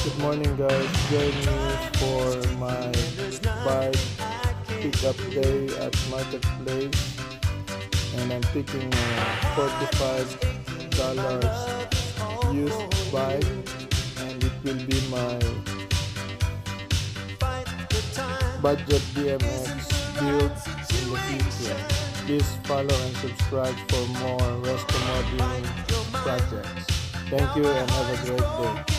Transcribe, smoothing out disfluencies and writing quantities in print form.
Good morning guys, join me for my bike pickup day at marketplace, and I'm picking a $45 used bike, and it will be my budget BMX build in the future. Please follow and subscribe for more resto modeling projects. Thank you and have a great day.